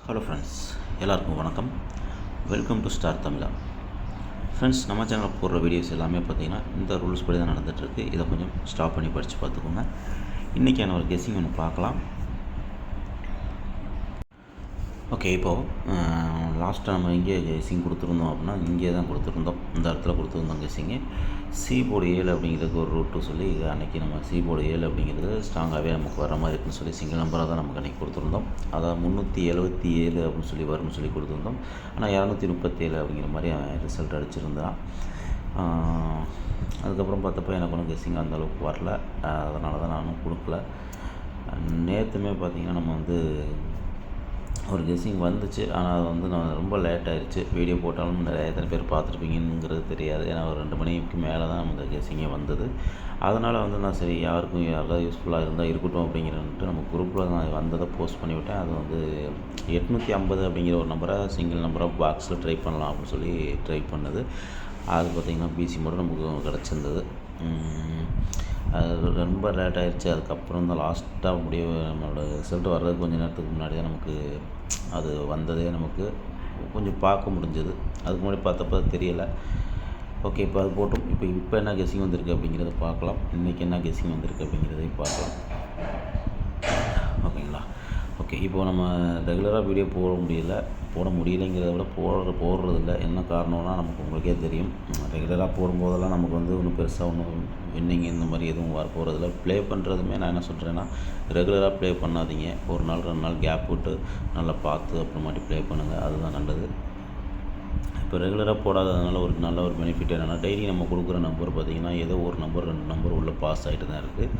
Hello friends, எல்லாருக்கும் வணக்கம். Welcome to star Tamizha. Friends, நம்ம சேனலில் போடுற வீடியோஸ் எல்லாமே பார்த்திங்கன்னா இந்த ரூல்ஸ் படி தான் நடந்துகிட்ருக்கு. இதை கொஞ்சம் ஸ்டாப் பண்ணி படித்து பார்த்துக்கோங்க. இன்றைக்கான ஒரு கெஸ்ஸிங் ஒன்று பார்க்கலாம். ஓகே, இப்போது லாஸ்ட்டாக நம்ம இங்கே கெஸ்ஸிங் கொடுத்துருந்தோம் அப்படின்னா இங்கே தான் கொடுத்துருந்தோம். இந்த இடத்துல கொடுத்துருந்தோம் கெஸ்ஸிங்கு. சி போர்டு 7 அப்படிங்கிறதுக்கு ஒரு ரூட்டு சொல்லி அன்றைக்கி நம்ம சி போர்டு 7 அப்படிங்கிறது ஸ்ட்ராங்காகவே நமக்கு வர மாதிரி இருக்குன்னு சொல்லி சிங்கிள் நம்பராக தான் நமக்கு அன்றைக்கி கொடுத்துருந்தோம். அதாவது 377 அப்படின்னு சொல்லி வரும்னு சொல்லி கொடுத்துருந்தோம். ஆனால் 237 அப்படிங்கிற மாதிரி ரிசல்ட் அடிச்சிருந்தான். அதுக்கப்புறம் பார்த்தப்போ எனக்கு ஒன்றும் கெஸ்ஸிங் அந்தளவுக்கு வரல. அதனால தான் நானும் கொடுக்கல. நேற்றுமே பார்த்திங்கன்னா நம்ம ஒரு கெஸ்ஸிங் வந்துச்சு. ஆனால் அது நான் ரொம்ப லேட் ஆகிடுச்சு. வீடியோ போட்டாலும் எத்தனை பேர் பார்த்துருப்பீங்கிறது தெரியாது. ஏன்னா ஒரு 2 மணிக்கு மேலே தான் அந்த கெஸ்ஸிங்கே வந்தது. அதனால் நான் சரி யாருக்கும் யாராவது யூஸ்ஃபுல்லாக இருந்தால் இருக்கட்டும் அப்படிங்கிறன்ட்டு நம்ம குரூப்பில் நான் வந்ததை போஸ்ட் பண்ணிவிட்டேன். அது 850 அப்படிங்கிற ஒரு நம்பரை சிங்கிள் நம்பராக பாக்ஸில் ட்ரை பண்ணலாம் அப்படின்னு சொல்லி ட்ரை பண்ணது. அது பார்த்திங்கன்னா பிசி மட்டும் நமக்கு கிடச்சிருந்தது. அது ரொம்ப லேட் ஆகிடுச்சு. அதுக்கப்புறம் தான் லாஸ்ட்டாக நம்மளோட ரிசல்ட் வர்றதுக்கு கொஞ்சம் நேரத்துக்கு முன்னாடி தான் நமக்கு அது வந்ததே நமக்கு கொஞ்சம் பார்க்க முடிஞ்சது. அதுக்கு முன்னாடி பார்த்தப்போ தெரியலை. ஓகே, இப்போ அது போட்டோம். இப்போ என்ன கெஸ்ஸிங் வந்திருக்கு அப்படிங்கிறத பார்க்கலாம். இன்றைக்கி என்ன கெஸ்ஸிங் வந்திருக்கு அப்படிங்கிறதையும் பார்க்கலாம். ஓகேங்களா? ஓகே, இப்போது நம்ம ரெகுலராக வீடியோ போட முடியலைங்கிறத விட போடுறதில்ல. என்ன காரணம்னா நமக்கு உங்களுக்கே தெரியும். ரெகுலராக போடும்போதெல்லாம் நமக்கு ஒன்றும் பெருசாக ஒன்றும் வின்னிங் இந்த மாதிரி எதுவும் வர போகிறதில்ல. ப்ளே பண்ணுறதுமே நான் என்ன சொல்கிறேன்னா, ரெகுலராக ப்ளே பண்ணாதீங்க. ஒரு நாள் 2 நாள் கேப் விட்டு நல்லா பார்த்து அப்புறமாட்டி ப்ளே பண்ணுங்கள். அதுதான் நல்லது. இப்போ ரெகுலராக போடாததுனால ஒரு நல்ல ஒரு பெனிஃபிட் என்னென்னா, டெய்லி நம்ம கொடுக்குற நம்பர் பார்த்திங்கன்னா ஏதோ ஒரு நம்பர் 2 நம்பர் உள்ளே பாஸ் ஆகிட்டு தான் இருக்குது.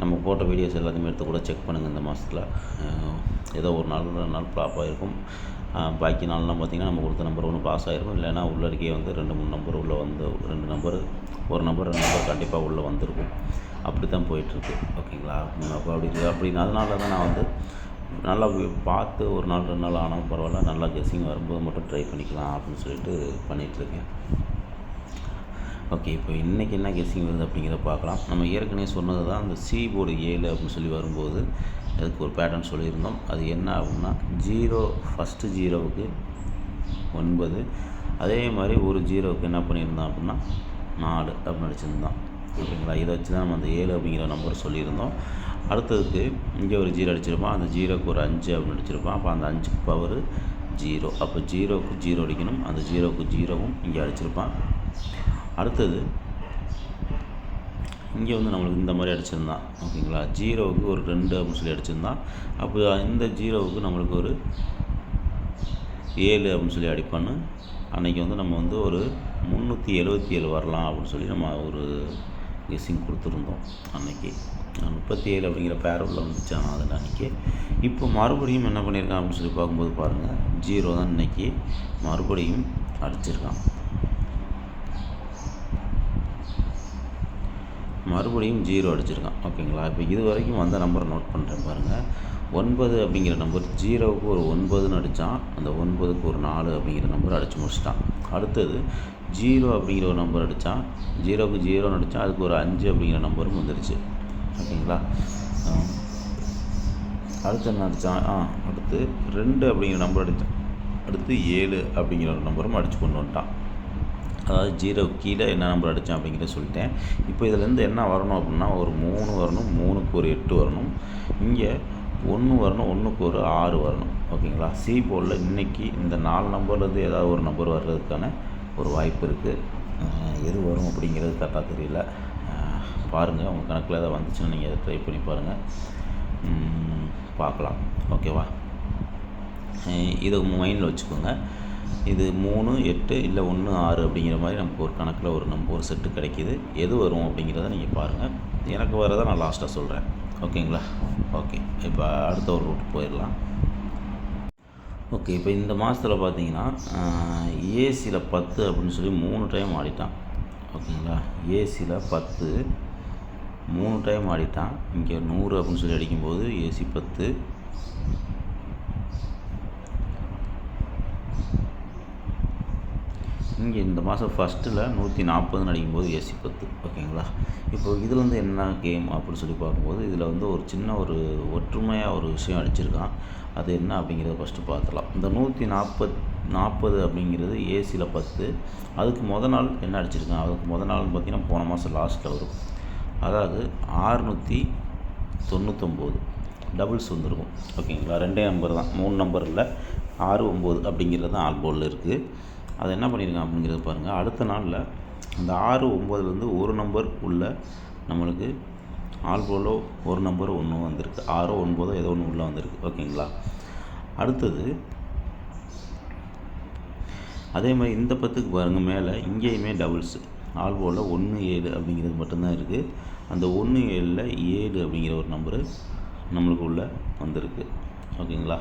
நம்ம போட்ட வீடியோஸ் எல்லாத்தையுமே எடுத்து கூட செக் பண்ணுங்கள். இந்த மாதத்தில் ஏதோ ஒரு நாள் 2 நாள் ஃப்ளாப் ஆகிருக்கும். பாக்கி நாள்லாம் பார்த்திங்கன்னா நம்ம கொடுத்த நம்பர் ஒன்று பாஸ் ஆகிருக்கும். இல்லைனா உள்ளடிக்கே 2 3 நம்பர் உள்ளே 2 நம்பர் ஒரு நம்பர் 2 நம்பர் கண்டிப்பாக உள்ளே வந்திருக்கும். அப்படி தான் போயிட்டுருக்கு. ஓகேங்களா? அப்போ அதனால தான் நான் நல்லா பார்த்து ஒரு நாள் 2 நாள் ஆனாலும் பரவாயில்ல, நல்லா கெஸ்ஸிங் வரும்போது மட்டும் ட்ரை பண்ணிக்கலாம் அப்படின்னு சொல்லிட்டு பண்ணிகிட்ருக்கேன். ஓகே, இப்போ இன்றைக்கி என்ன கெஸ்ஸிங் வருது அப்படிங்கிறத பார்க்கலாம். நம்ம ஏற்கனவே சொன்னது தான் அந்த சி போர்டு 7 அப்படின்னு சொல்லி வரும்போது அதுக்கு ஒரு பேட்டர்ன் சொல்லியிருந்தோம். அது என்ன அப்படின்னா, 0 ஃபஸ்ட்டு 0வுக்கு 9, அதே மாதிரி ஒரு 0வுக்கு என்ன பண்ணியிருந்தோம் அப்படின்னா 4 அப்படின்னு அடிச்சிருந்தோம். ஓகேங்களா? இதை வச்சு தான் நம்ம அந்த 7 அப்படிங்கிற நம்பர் சொல்லியிருந்தோம். அடுத்ததுக்கு இங்கே ஒரு 0 அடிச்சிருப்பான். அந்த 0க்கு ஒரு 5 அப்படின்னு அடிச்சிருப்பான். அப்போ அந்த 5க்கு பவர் 0. அப்போ 0க்கு 0 அடிக்கணும். அந்த 0க்கு 0வும் இங்கே அடிச்சிருப்பான். அடுத்தது இங்கே நம்மளுக்கு இந்த மாதிரி அடிச்சிருந்தான். ஓகேங்களா? 0வுக்கு ஒரு 2 அப்படின்னு சொல்லி அடிச்சிருந்தான். அப்போ இந்த 0வுக்கு நம்மளுக்கு ஒரு 7 அப்படின்னு சொல்லி அடிப்பான்னு அன்றைக்கி நம்ம ஒரு 377 வரலாம் அப்படின்னு சொல்லி நம்ம ஒரு கெஸ்ஸிங் கொடுத்துருந்தோம். அன்றைக்கி 37 அப்படிங்கிற பேர் உள்ள வந்துச்சான் அதில் அன்றைக்கி. இப்போ மறுபடியும் என்ன பண்ணியிருக்கான் அப்படின்னு சொல்லி பார்க்கும்போது பாருங்கள், 0 தான் இன்றைக்கி மறுபடியும் அடிச்சிருக்கான். மறுபடியும் 0 அடிச்சிருக்கான். ஓகேங்களா? இப்போ இது வரைக்கும் வந்த நம்பரை நோட் பண்ணுறேன் பாருங்கள். 9 அப்படிங்கிற நம்பர் 0வுக்கு ஒரு 9ன்னு அடித்தான். அந்த 9க்கு ஒரு 4 அப்படிங்கிற நம்பர் அடித்து முடிச்சிட்டான். அடுத்தது 0 அப்படிங்கிற ஒரு நம்பர் அடித்தான். 0க்கு 0ன்னு அடித்தான். அதுக்கு ஒரு 5 அப்படிங்கிற நம்பரும் வந்துடுச்சு. ஓகேங்களா? அடுத்து என்ன அடித்தான்? அடுத்து 2 அப்படிங்கிற நம்பர் அடித்தான். அடுத்து 7 அப்படிங்கிற ஒரு நம்பரும் அடித்து கொண்டு வந்துட்டான். அதாவது 0க்கு கீழே என்ன நம்பர் அடித்தான் அப்படிங்கிறத சொல்லிட்டேன். இப்போ இதிலேருந்து என்ன வரணும் அப்படின்னா, ஒரு 3 வரணும், 3க்கு ஒரு 8 வரணும், இங்கே 1 வரணும், 1க்கு ஒரு 6 வரணும். ஓகேங்களா? சி போர்டில் இன்றைக்கி இந்த 4 நம்பர்லேருந்து ஏதாவது ஒரு நம்பர் வர்றதுக்கான ஒரு வாய்ப்பு இருக்குது. எது வரும் அப்படிங்கிறது கரெக்டாக தெரியல. பாருங்கள், உங்கள் கணக்கில் எதாவது வந்துச்சுன்னா நீங்கள் அதை ட்ரை பண்ணி பாருங்கள், பார்க்கலாம். ஓகேவா? இதை மைண்டில் வச்சுக்கோங்க. இது 3 8 இல்லை 1 6 அப்படிங்கிற மாதிரி நமக்கு ஒரு கணக்கில் ஒரு செட்டு கிடைக்கிது. எது வரும் அப்படிங்கிறத நீங்கள் பாருங்கள். எனக்கு வரதை நான் லாஸ்ட்டாக சொல்கிறேன். ஓகேங்களா? ஓகே, இப்போ அடுத்த ஒரு ரூட் போயிடலாம். ஓகே, இப்போ இந்த மாதத்தில் பார்த்தீங்கன்னா ஏசியில் 10 அப்படின்னு சொல்லி 3 டைம் ஆடிட்டான். ஓகேங்களா? ஏசியில் 10 3 டைம் ஆடிட்டான். இங்கே 100 அப்படின்னு சொல்லி அடிக்கும்போது ஏசி 10, இங்கே இந்த மாதம் ஃபஸ்ட்டில் 140 அடிக்கும்போது ஏசி 10. ஓகேங்களா. இப்போது இதில் வந்து என்ன கேம் அப்படின்னு சொல்லி பார்க்கும்போது இதில் வந்து ஒரு சின்ன ஒரு ஒற்றுமையாக ஒரு விஷயம் அடிச்சிருக்கான். அது என்ன அப்படிங்கிறத ஃபஸ்ட்டு பார்த்துலாம். இந்த 140 அப்படிங்கிறது ஏசியில் 10. அதுக்கு நாள் என்ன அடிச்சிருக்கான், அதுக்கு நாள்னு பார்த்திங்கன்னா போன மாதம் லாஸ்ட்டில் வரும். அதாவது 699 டபுள்ஸ் வந்துருக்கும். ஓகேங்களா. 2 நம்பர் தான், 3 நம்பர் இல்லை, 6 9 அப்படிங்கிறது தான் ஆல் போர்டில் இருக்குது. அதை என்ன பண்ணியிருக்கான் அப்படிங்கிறத பாருங்கள். அடுத்த நாளில் அந்த 6 9லேருந்து ஒரு நம்பர் உள்ள நம்மளுக்கு ஆல் போர்டில் ஒரு நம்பர் ஒன்று வந்திருக்கு. 6 9 ஏதோ ஒன்று உள்ளே வந்திருக்கு. ஓகேங்களா. அடுத்தது அதே மாதிரி இந்த 10க்கு பாருங்கள், மேலே இங்கேயுமே டபுள்ஸு ஆல் போர்டில் 1 7 அப்படிங்கிறது மட்டும்தான் இருக்குது. அந்த 1 7ல் 7 அப்படிங்கிற ஒரு நம்பரு நம்மளுக்கு உள்ளே வந்திருக்கு. ஓகேங்களா.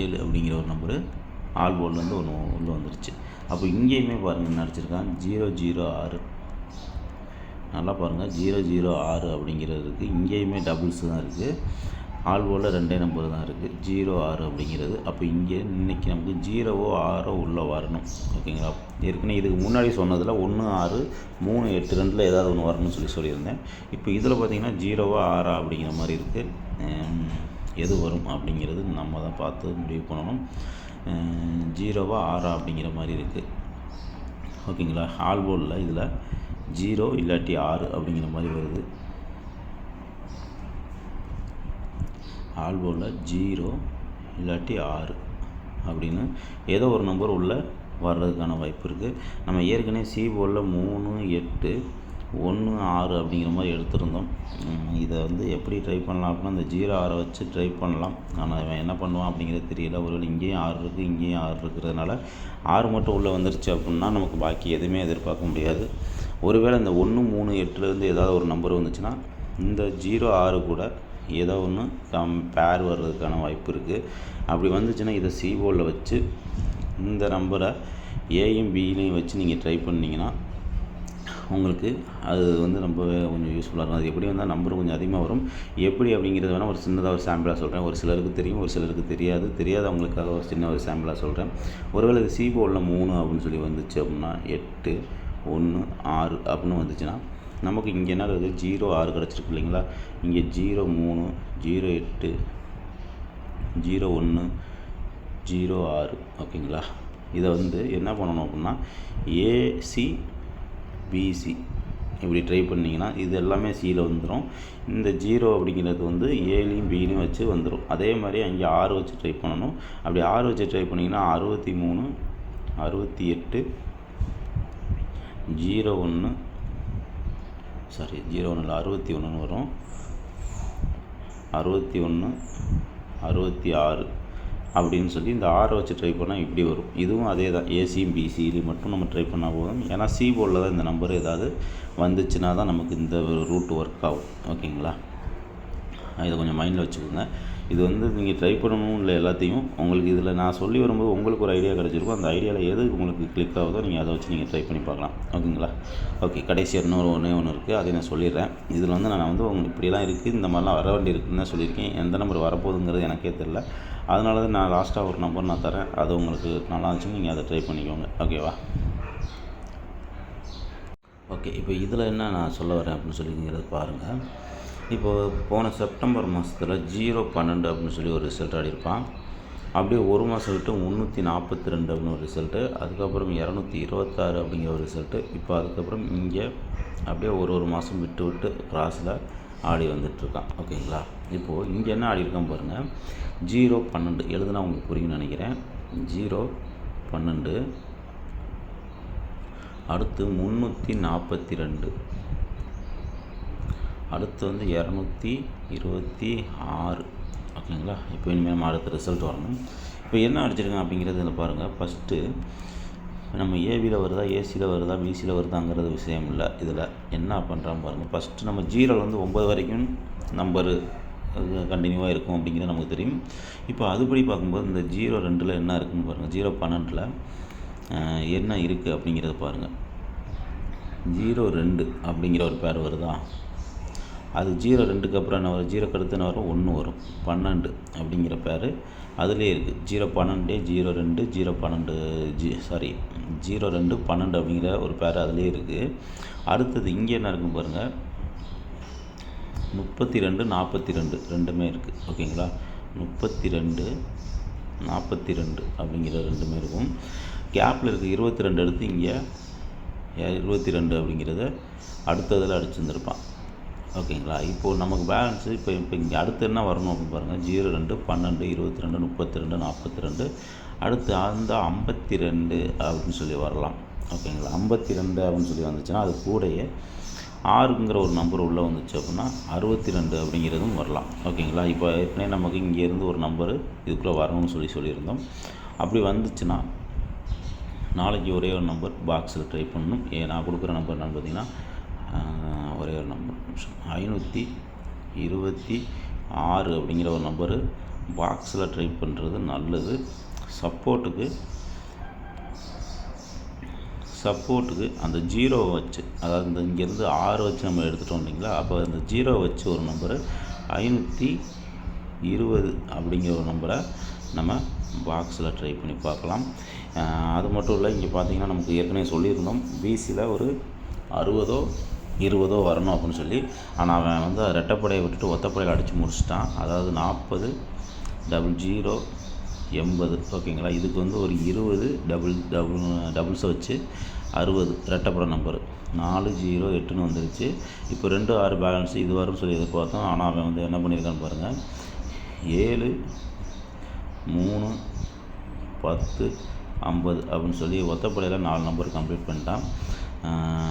7 அப்படிங்கிற ஒரு நம்பரு ஆல் போர்ட்லேருந்து ஒன்று உள்ளே வந்துருச்சு. அப்போ இங்கேயுமே பாருங்கள் என்ன அடிச்சிருக்கான், 006. நல்லா பாருங்கள், 006 அப்படிங்கிறது இருக்குது. இங்கேயுமே டபுள்ஸ் தான் இருக்குது. ஆல் போர்டில் 2 நம்பர் தான் இருக்குது, 06 அப்படிங்கிறது. அப்போ இங்கே இன்றைக்கி நமக்கு 0 6 உள்ளே வரணும். ஓகேங்களா. ஏற்கனவே இதுக்கு முன்னாடி சொன்னதில் 1 6 3 8 2ல் ஏதாவது ஒன்று வரணும்னு சொல்லியிருந்தேன். இப்போ இதில் பார்த்திங்கன்னா 0 6 அப்படிங்கிற மாதிரி இருக்குது. எது வரும் அப்படிங்கிறது நம்ம தான் பார்த்து முடிவு பண்ணணும். 0 6 அப்படிங்கிற மாதிரி இருக்குது. ஓகேங்களா. ஆல் போர்டில் இதில் 0 இல்லாட்டி 6 அப்படிங்கிற மாதிரி வருது. ஆல் போர்டில் 0 இல்லாட்டி 6 அப்படின்னு ஏதோ ஒரு நம்பர் உள்ளே வர்றதுக்கான வாய்ப்பு இருக்குது. நம்ம ஏற்கனவே சி போர்டில் 3 8 1 6 அப்படிங்கிற மாதிரி எடுத்திருந்தோம். இதை வந்து எப்படி ட்ரை பண்ணலாம் அப்படின்னா இந்த 0 6 வச்சு ட்ரை பண்ணலாம். ஆனால் இவன் என்ன பண்ணுவான் அப்படிங்கிறது தெரியல. ஒருவேளை இங்கேயும் 6 இருக்குது, இங்கேயும் 6 இருக்கிறதுனால 6 மட்டும் உள்ளே வந்துருச்சு அப்படின்னா நமக்கு பாக்கி எதுவுமே எதிர்பார்க்க முடியாது. ஒருவேளை இந்த 1 3 8லேருந்து ஏதாவது ஒரு நம்பர் வந்துச்சுன்னா இந்த 0 6 கூட ஏதோ ஒன்று பேர் வர்றதுக்கான வாய்ப்பு இருக்குது. அப்படி வந்துச்சுன்னா இதை சி போர்டில் வச்சு இந்த நம்பரை ஏயும் பியிலையும் வச்சு நீங்கள் ட்ரை பண்ணிங்கன்னா உங்களுக்கு அது வந்து ரொம்பவே கொஞ்சம் யூஸ்ஃபுல்லாக இருக்கும். அது எப்படி வந்தால் நம்பர் கொஞ்சம் அதிகமாக வரும். எப்படி அப்படிங்கிறது வேணால் ஒரு சின்னதாக ஒரு சாம்பிளாக சொல்கிறேன். ஒரு சிலருக்கு தெரியும், ஒரு சிலருக்கு தெரியாதவங்களுக்காக ஒரு சின்ன ஒரு சாம்பிளாக சொல்கிறேன். ஒருவேளை இது சி போர்டில் 3 அப்படின்னு சொல்லி வந்துச்சு அப்படின்னா 8 1 6 அப்படின்னு வந்துச்சுன்னா நமக்கு இங்கே என்ன இருக்குது, 0 6 கிடச்சிருக்கு இல்லைங்களா. இங்கே 0 3 0 8 0 1 0 6. ஓகேங்களா. இதை வந்து என்ன பண்ணணும் அப்படின்னா ஏசி பிசி இப்படி ட்ரை பண்ணிங்கன்னா இது எல்லாமே சியில் வந்துடும். இந்த 0 அப்படிங்கிறது வந்து ஏலையும் பிலையும் வச்சு வந்துடும். அதே மாதிரி அங்கே 6 வச்சு ட்ரை பண்ணணும். அப்படி 6 வச்சு ட்ரை பண்ணிங்கன்னா 63 68 01 சாரி 01 61 வரும். 61 66 அப்படின்னு சொல்லி இந்த 6 வச்சு ட்ரை பண்ணால் இப்படி வரும். இதுவும் அதே தான், ஏசியும் பிசியிலையும் மட்டும் நம்ம ட்ரை பண்ணால் போதும். ஏன்னா சி போர்டில் தான் இந்த நம்பர் ஏதாவது வந்துச்சுன்னா தான் நமக்கு இந்த ரூட் ஒர்க் ஆகும். ஓகேங்களா. இதை கொஞ்சம் மைண்டில் வச்சுக்கோங்க. இது வந்து நீங்கள் ட்ரை பண்ணணும் இல்லை எல்லாத்தையும் உங்களுக்கு இதில் நான் சொல்லி வரும்போது உங்களுக்கு ஒரு ஐடியா கிடச்சிருக்கும். அந்த ஐடியாவில் எது உங்களுக்கு கிளிக் ஆகுதோ நீங்கள் அதை வச்சு நீங்கள் ட்ரை பண்ணி பார்க்கலாம். ஓகேங்களா. ஓகே. கடைசி ஒன்று இருக்குது, அதை நான் சொல்லிடுறேன். இதில் வந்து நான் வந்து உங்களுக்கு இப்படிலாம் இருக்குது, இந்த மாதிரிலாம் வர வேண்டி இருக்குதுன்னு தான் சொல்லியிருக்கேன். எந்த நம்பர் வரப்போகுதுங்கிறது எனக்கே தெரியல. அதனால தான் நான் லாஸ்ட்டாக ஒரு நம்பர் நான் தரேன். அது உங்களுக்கு நல்லா இருந்துச்சுன்னு நீங்கள் அதை ட்ரை பண்ணிக்கோங்க. ஓகேவா. ஓகே. இப்போ இதில் என்ன நான் சொல்ல வரேன் அப்படின்னு சொல்லிங்கிறத பாருங்கள். இப்போது போன செப்டம்பர் மாதத்தில் 0-12 அப்படின்னு சொல்லி ஒரு ரிசல்ட் ஆடிருப்பான். அப்படியே ஒரு மாதம் விட்டு 342 அப்படின்னு ஒரு ரிசல்ட்டு, அதுக்கப்புறம் 226 அப்படிங்கிற ஒரு ரிசல்ட்டு. இப்போ அதுக்கப்புறம் இங்கே அப்படியே ஒரு மாதம் விட்டு கிராஸில் ஆடி வந்துட்டுருக்கான். ஓகேங்களா. இப்போது இங்கே என்ன ஆடிருக்கான் பாருங்கள். 0-12 எழுதுனா உங்களுக்கு புரியும்னு நினைக்கிறேன். 0-12 அடுத்து 342 அடுத்து வந்து 226. ஓகேங்களா. இப்போ இனிமேல் நம்ம அடுத்த ரிசல்ட் வரணும். இப்போ என்ன அடிச்சிருக்கேன் அப்படிங்கிறது இதில் பாருங்கள். ஃபஸ்ட்டு நம்ம ஏபியில் வருதா, ஏசியில் வருதா, பிசியில் வருதாங்கிறது விஷயம் இல்லை. இதில் என்ன பண்ணுறான்னு பாருங்கள். ஃபஸ்ட்டு நம்ம 0லேருந்து 9 வரைக்கும் நம்பரு கண்டினியூவாக இருக்கும் அப்படிங்கிறது நமக்கு தெரியும். இப்போ அதுபடி பார்க்கும்போது இந்த 0-2ல் என்ன இருக்குதுன்னு பாருங்கள். 0-12 என்ன இருக்குது அப்படிங்கிறத பாருங்கள். 0-2 அப்படிங்கிற ஒரு பேர் வருதா. அது 02க்கு அப்புறம் என்ன வரும், 0க்கு அடுத்து என்ன வரும், 1 வரும். 12 அப்படிங்கிற பேர் அதிலே இருக்குது. 012 02 02 12 அப்படிங்கிற ஒரு பேர் அதிலே இருக்குது. அடுத்தது இங்கே என்ன இருக்கும் பாருங்கள், 32 42 ரெண்டுமே இருக்குது. ஓகேங்களா, 32 42 அப்படிங்கிற ரெண்டுமே இருக்கும். கேப்பில் இருக்குது 22 எடுத்து இங்கே 22 அப்படிங்கிறத அடுத்ததில் அடிச்சுருந்துருப்பான். ஓகேங்களா, இப்போது நமக்கு பேலன்ஸு இப்போ இங்கே அடுத்து என்ன வரணும் அப்படின்னு பாருங்கள், 02 12 22 32 42 அடுத்து அந்த 52 அப்படின்னு சொல்லி வரலாம். ஓகேங்களா, 52 அப்படின்னு சொல்லி வந்துச்சுன்னா அது கூடயே 6ங்கிற ஒரு நம்பர் உள்ளே வந்துச்சு அப்படின்னா 62 அப்படிங்கிறதும் வரலாம். ஓகேங்களா, இப்போ ஏற்கனவே நமக்கு இங்கேருந்து ஒரு நம்பரு இதுக்குள்ளே வரணும்னு சொல்லியிருந்தோம். அப்படி வந்துச்சுன்னா நாளைக்கு ஒரே ஒரு நம்பர் பாக்ஸில் ட்ரை பண்ணணும். நான் கொடுக்குற நம்பர் என்னன்னு பார்த்தீங்கன்னா ஒரே ஒரு நம்பர் 526 அப்படிங்கிற ஒரு நம்பரு பாக்ஸில் ட்ரை பண்ணுறது நல்லது. சப்போர்ட்டுக்கு அந்த 0 வச்சு, அதாவது இந்த இங்கேருந்து 6 வச்சு நம்ம எடுத்துகிட்டோம் இல்லைங்களா, அப்போ அந்த 0 வச்சு ஒரு நம்பரு 520 அப்படிங்கிற ஒரு நம்பரை நம்ம பாக்ஸில் ட்ரை பண்ணி பார்க்கலாம். அது மட்டும் இல்லை, இங்கே பார்த்தீங்கன்னா நமக்கு ஏற்கனவே சொல்லியிருந்தோம் பிசியில் ஒரு 60 20 வரணும் அப்படின்னு சொல்லி. ஆனால் அவன் வந்து ரெட்டைப்படையை விட்டுட்டு ஒத்தப்படையில் அடித்து முடிச்சிட்டான். அதாவது 40 00 80. ஓகேங்களா, இதுக்கு வந்து ஒரு 20 டபுள்ஸை வச்சு 60 ரெட்டைப்படை நம்பரு 408ன்னு வந்துருச்சு. இப்போ 2 6 பேலன்ஸு இது வரும்னு சொல்லி எதிர்பார்த்தோம். ஆனால் அவன் வந்து என்ன பண்ணியிருக்கான்னு பாருங்கள், 7 3 10 50 அப்படின்னு சொல்லி ஒத்தப்படையில் 4 நம்பர் கம்ப்ளீட் பண்ணிட்டான்.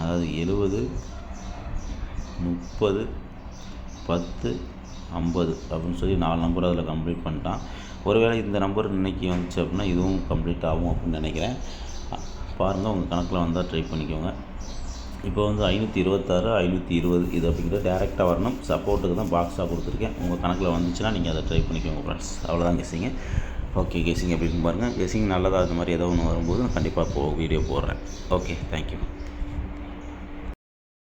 அதாவது 70 30 10 50 அப்படின்னு சொல்லி 4 நம்பர் அதில் கம்ப்ளீட் பண்ணிட்டான். ஒருவேளை இந்த நம்பர் இன்றைக்கி வந்துச்சு அப்படின்னா இதுவும் கம்ப்ளீட் ஆகும் அப்படின்னு நினைக்கிறேன். பாருங்கள், உங்கள் கணக்கில் வந்தால் ட்ரை பண்ணிக்கோங்க. இப்போ வந்து 526 520 இது அப்படிங்கிறது டேரெக்டாக வரணும். சப்போர்ட்டுக்கு தான் பாக்ஸாக கொடுத்துருக்கேன். உங்கள் கணக்கில் வந்துச்சுன்னா நீங்கள் அதை ட்ரை பண்ணிக்கோங்க ஃப்ரெண்ட்ஸ். அவ்வளோதான் கெஸ்ஸிங்க. ஓகே, கெஸ்ஸிங் எப்படின்னு பாருங்கள். கெஸ்ஸிங் நல்லதாக அது மாதிரி ஏதோ ஒன்று வரும்போது நான் கண்டிப்பாக வீடியோ போடுறேன். Okay, thank you.